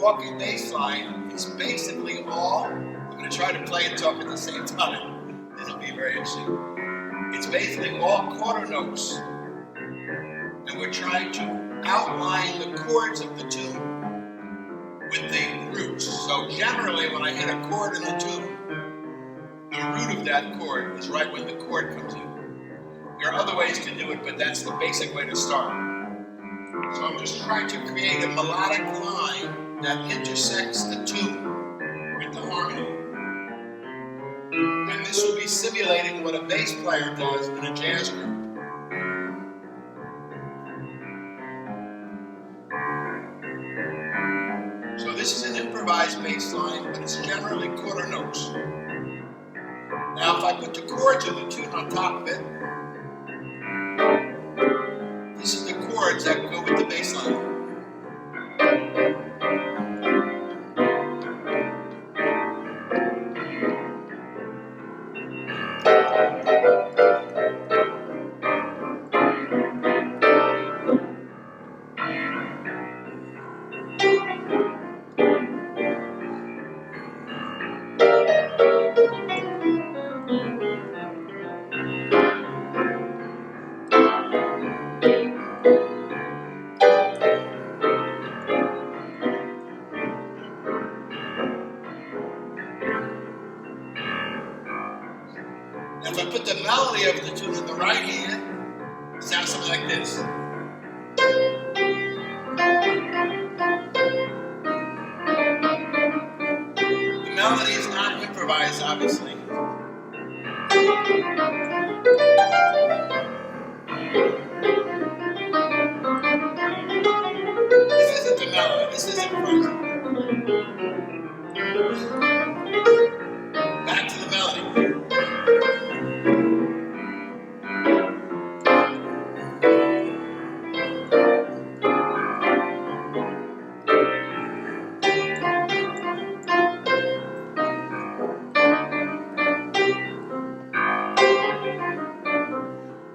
walking bass line is basically all, I'm going to try to play and talk at the same time. This will be very interesting. It's basically all quarter notes. And we're trying to outline the chords of the tune with the roots. So generally when I hit a chord in the tune, the root of that chord is right when the chord comes in. There are other ways to do it, but that's the basic way to start. So I'm just trying to create a melodic line that intersects the tune with the harmony. And this will be simulating what a bass player does in a jazz group. So this is an improvised bass line, but it's generally quarter notes. Now if I put the chords of the tune on top of it, this is the chords that go with the bass line. If I put the melody of the tune in the right hand, it sounds something like this. The melody is not improvised, obviously. This isn't the melody, this is improvised. Back to the melody.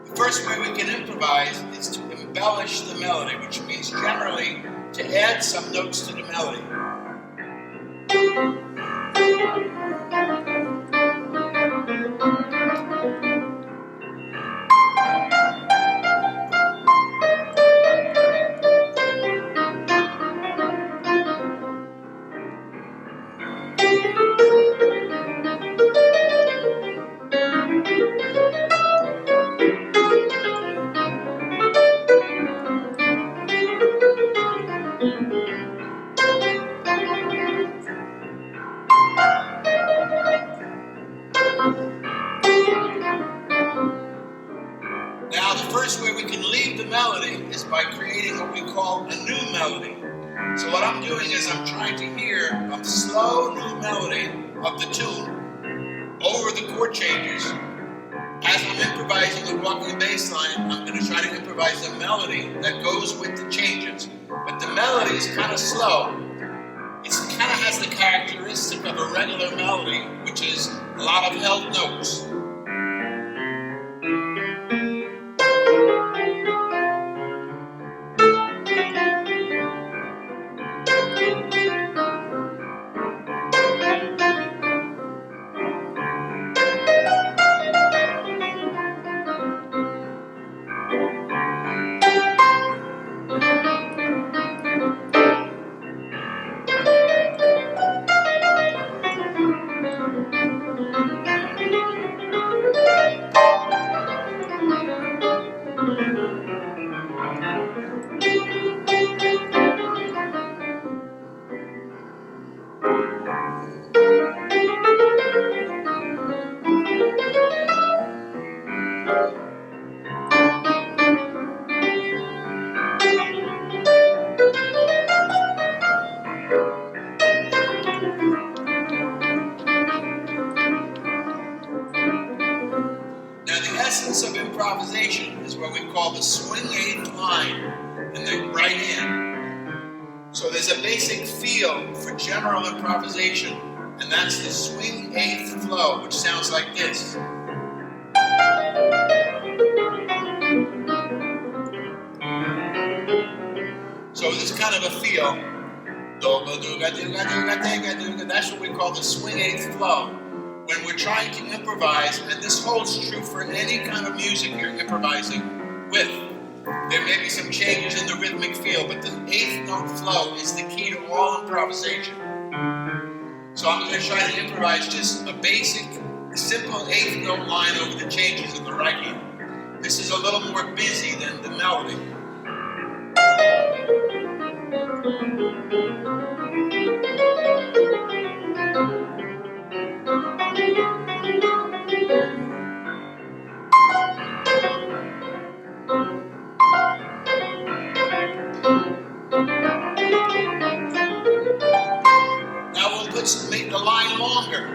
The first way we can improvise is to embellish the melody, which means generally to add some notes to the melody. Now, the first way we can leave the melody is by creating what we call a new melody. So what I'm doing is I'm trying to hear a slow new melody of the tune over the chord changes. As I'm improvising the walking bass line, I'm going to try to improvise a melody that goes with the changes. But the melody is kind of slow. It kind of has the characteristic of a regular melody, which is a lot of held notes. Of improvisation is what we call the swing eighth line in the right hand. So there's a basic feel for general improvisation, and that's the swing eighth flow, which sounds like this. So this kind of a feel. That's what we call the swing eighth flow. When we're trying to improvise, and this holds true for any kind of music you're improvising with, there may be some changes in the rhythmic feel, but the eighth note flow is the key to all improvisation. So I'm going to try to improvise just a basic, simple eighth note line over the changes in the right hand. This is a little more busy than the melody. Now we'll make the line longer.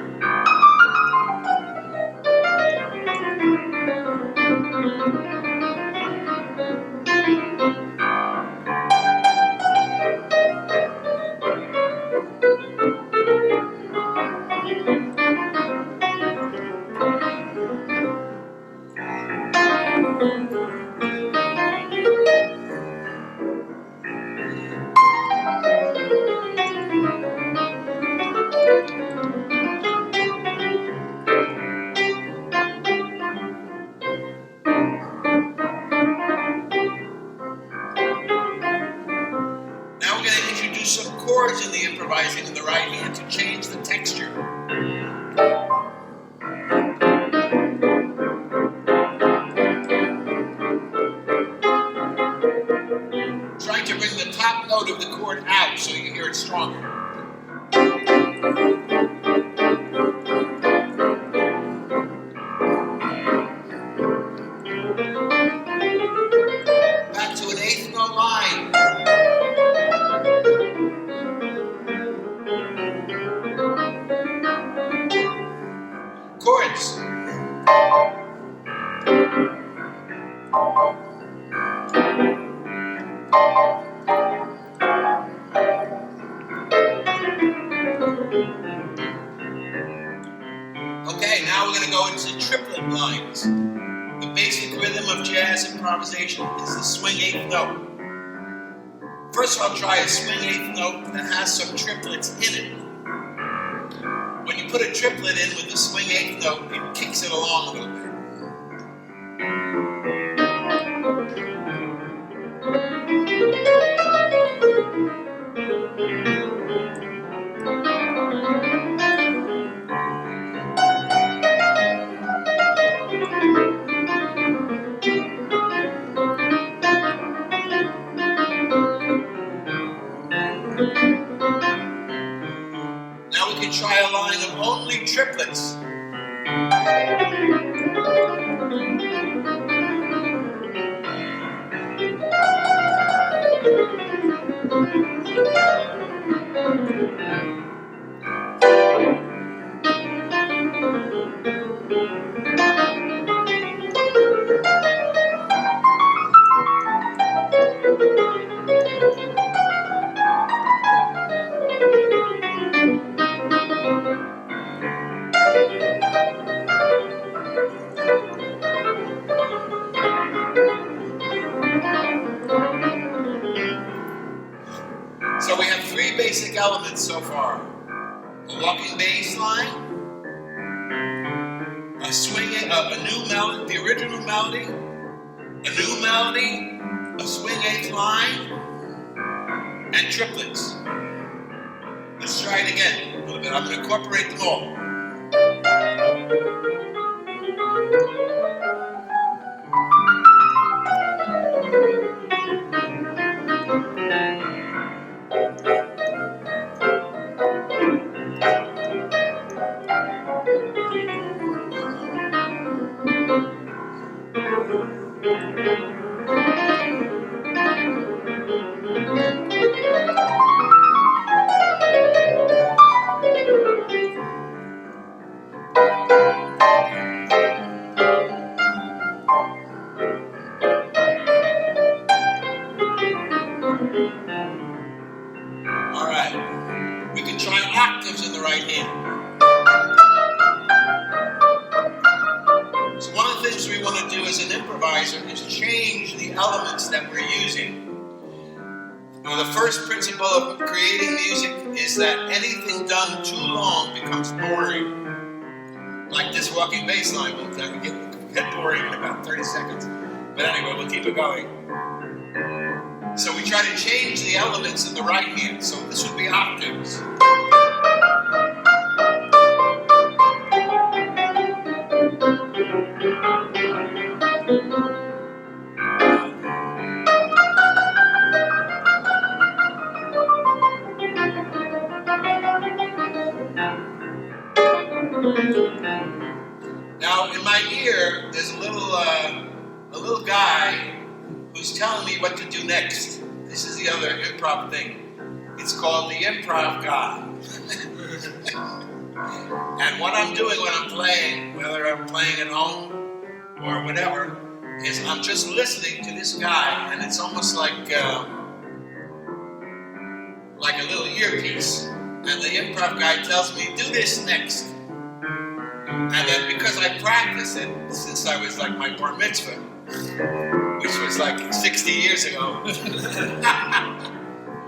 Some chords in the improvising in the right hand to change the texture. Trying to bring the top note of the chord out so you hear it stronger. Back to an eighth note line. Chords. Okay, now we're going to go into triplet lines. The basic rhythm of jazz improvisation is the swing eighth note. First I'll try a swing eighth note that has some triplets in it. When you put a triplet in with the swing eighth note, it kicks it along a little bit. Now we can try a line of only triplets. So we have three basic elements so far. A walking bass line, a swing, a new melody, the original melody, a new melody, a swing eighth line, and triplets. Let's try it again a little bit. I'm going to incorporate them all. All right, we can try octaves in the right hand. So one of the things we want to do as an improviser is change the elements that we're using. Well, the first principle of creating music is that anything done too long becomes boring. Like this walking bass line will get boring in about 30 seconds. But anyway, we'll keep it going. So we try to change the elements in the right hand. So this would be octaves. Now, in my ear, there's a little guy who's telling me what to do next. This is the other improv thing. It's called the improv guy. And what I'm doing when I'm playing, whether I'm playing at home or whatever, is I'm just listening to this guy, and it's almost like a little earpiece. And the improv guy tells me, do this next. And then because I practice it since I was like my bar mitzvah, which was like 60 years ago,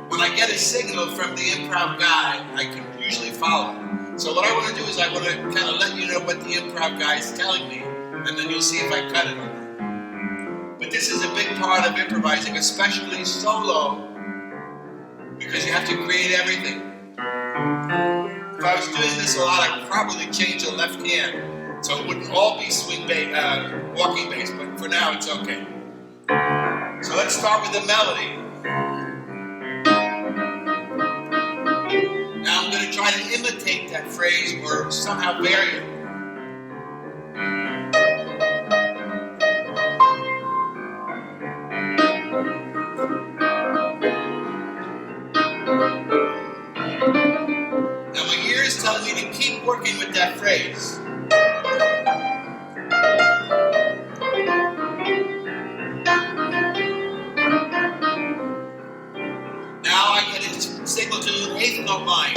when I get a signal from the improv guy, I can usually follow. So what I want to do is I want to kind of let you know what the improv guy is telling me, and then you'll see if I cut it or not. But this is a big part of improvising, especially solo, because you have to create everything. If I was doing this a lot, I'd probably change the left hand, so it wouldn't all be walking bass, but for now it's okay. So let's start with the melody. Now I'm going to try to imitate that phrase or somehow vary it. Now my ear is telling me to keep working with that phrase. Now I get a signal to the eighth note line.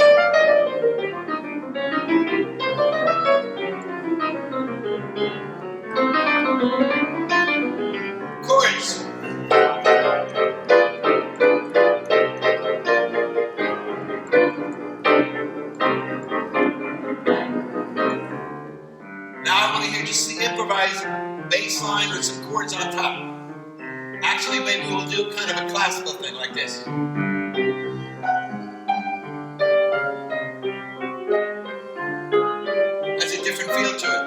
Chords. Now I want to hear just the improvised bass line with some chords on top. Actually, maybe we'll do kind of a classical thing like this. Has a different feel to it.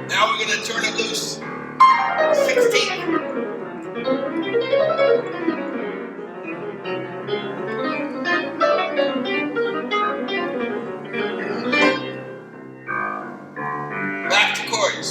Now we're going to turn it loose. 16. Back to chords.